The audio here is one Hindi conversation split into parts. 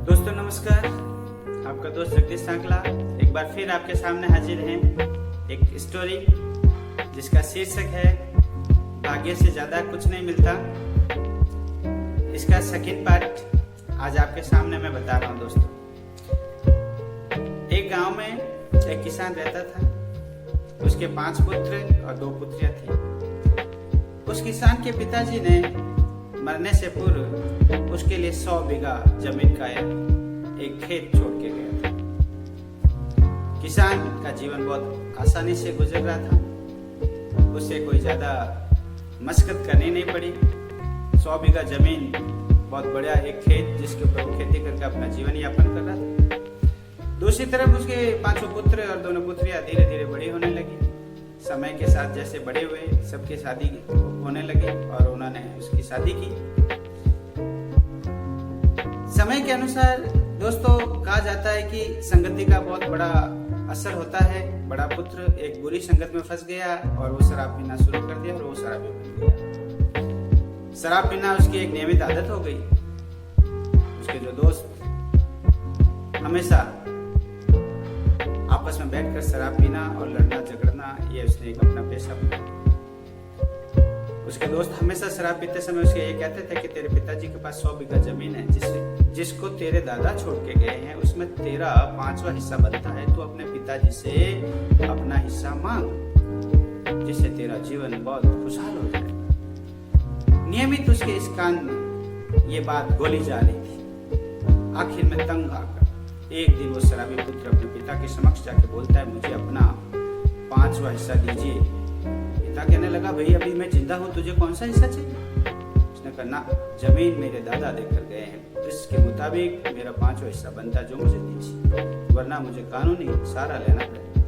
दोस्तों नमस्कार, आपका दोस्त जगदीश सांकला एक बार फिर आपके सामने हाजिर हैं एक स्टोरी जिसका शीर्षक है भाग्य से ज्यादा कुछ नहीं मिलता। इसका सेकंड पार्ट आज आपके सामने मैं बता रहा हूं। दोस्तों, एक गांव में एक किसान रहता था। उसके 5 पुत्र और 2 पुत्रियां थी। उस किसान के पिताजी ने मरने से पूर्व उसके लिए 100 बीघा जमीन का एक खेत छोड़ के गया था। किसान का जीवन बहुत आसानी से गुजर रहा था। उसे कोई ज्यादा मशक्कत करनी नहीं पड़ी। 100 बीघा जमीन, बहुत बड़ा एक खेत जिसके ऊपर वो खेती करके अपना जीवन यापन कर रहा था। दूसरी तरफ उसके 5 पुत्र और 2 पुत्रियां धीरे धीरे बड़ी होने लगी। समय के साथ जैसे बड़े हुए सबकी शादी होने लगी और उन्होंने उसकी शादी की। समय के अनुसार दोस्तों कहा जाता है कि संगति का बहुत बड़ा असर होता है। बड़ा पुत्र एक बुरी संगत में फंस गया और वो शराब पीना शुरू कर दिया और वो शराबी बन गया। शराब पीना उसकी एक नियमित आदत हो गई। उसके जो दोस्त हमेशा आपस में बैठकर शराब पीना और लड़ना झगड़ना, ये उसने एक अपना पेशा बनाया। उसके दोस्त हमेशा शराब पीते समय उसके ये कहते थे कि तेरे पिताजी के पास 100 बीघा जमीन है जिसको तेरे दादा छोड़ के गए हैं, उसमें तेरा 5वां हिस्सा बनता है। तो अपने पिताजी से अपना हिस्सा मांग, जिससे तेरा जीवन बहुत खुशहाल हो जाए। नियमित उसके इस कान में ये बात गोली जा रही थी। आखिर में तंग आकर एक दिन वो शराबी पुत्र अपने पिता के समक्ष जाके बोलता है, मुझे अपना 5वां हिस्सा दीजिए। पिता कहने लगा, भाई अभी मैं जिंदा हूँ, तुझे कौन सा हिस्सा चाहिए? उसने कहा, ना, जमीन मेरे दादा देकर गए हैं, इसके मुताबिक मेरा 5वां हिस्सा बनता है, जो मुझे दीजिए, वरना मुझे कानूनी सहारा लेना पड़ेगा।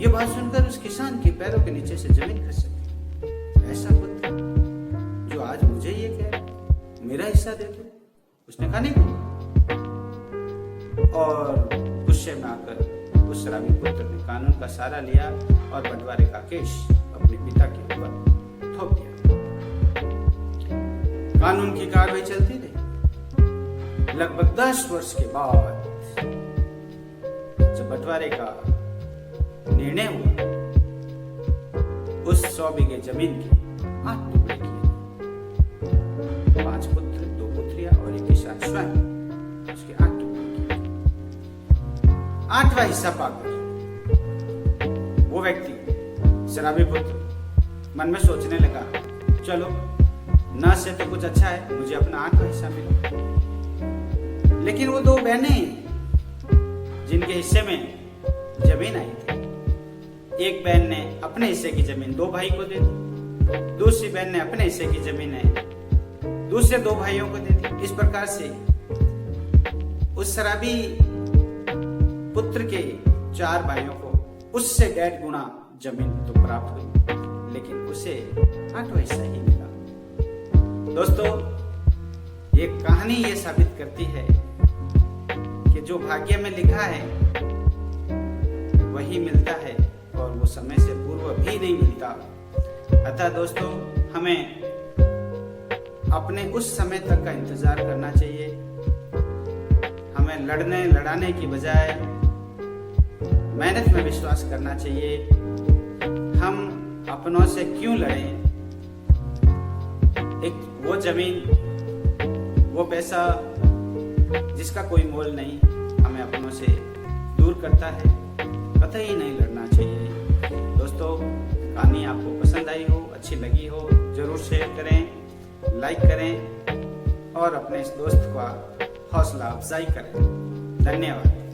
ये बात सुनकर उस किसान के पैरों के नीचे से जमीन खिसक गई। ऐसा पुत्र जो आज मुझे ये कहे मेरा हिस्सा दे दो। उसने कहा, नहीं। और गुस्से में आकर उस शराबी पुत्र ने कानून का सहारा लिया और बंटवारे का केस अपने पिता के ऊपर थोप दिया। कानून की कार्रवाई चलती रही। लगभग 10 वर्ष के बाद जब बंटवारे का निर्णय हुआ, उस 100 बीघे जमीन के 8 टुकड़े किए। 5 पुत्र, 2 पुत्रियां और एक किसान स्वयं उसके 8 8वां हिस्सा पाकर वो व्यक्ति शराबी पुत्र मन में सोचने लगा, चलो न से तो कुछ अच्छा है, मुझे अपना 8वां हिस्सा मिला। लेकिन वो 2 बहनें जिनके हिस्से में जमीन आई थी, एक बहन ने अपने हिस्से की जमीन 2 भाई को दे दी, दूसरी बहन ने अपने हिस्से की जमीन है दूसरे 2 भाइयों को दे दी। इस प्रकार से उस शराबी पुत्र के 4 भाइयों को उससे 1.5 गुना जमीन तो प्राप्त हुई, लेकिन उसे 8वां हिस्सा ही मिला। दोस्तों, ये कहानी ये साबित करती है कि जो भाग्य में लिखा है वही मिलता है और वो समय से पूर्व भी नहीं मिलता। अतः दोस्तों, हमें अपने उस समय तक का इंतजार करना चाहिए। हमें लड़ाने की बजाय मेहनत में विश्वास करना चाहिए। हम अपनों से क्यों लड़ें? एक वो जमीन, वो पैसा जिसका कोई मोल नहीं, हमें अपनों से दूर करता है। कतई नहीं लड़ना चाहिए। दोस्तों, कहानी आपको पसंद आई हो, अच्छी लगी हो, जरूर शेयर करें, लाइक करें और अपने इस दोस्त का हौसला अफजाई करें। धन्यवाद।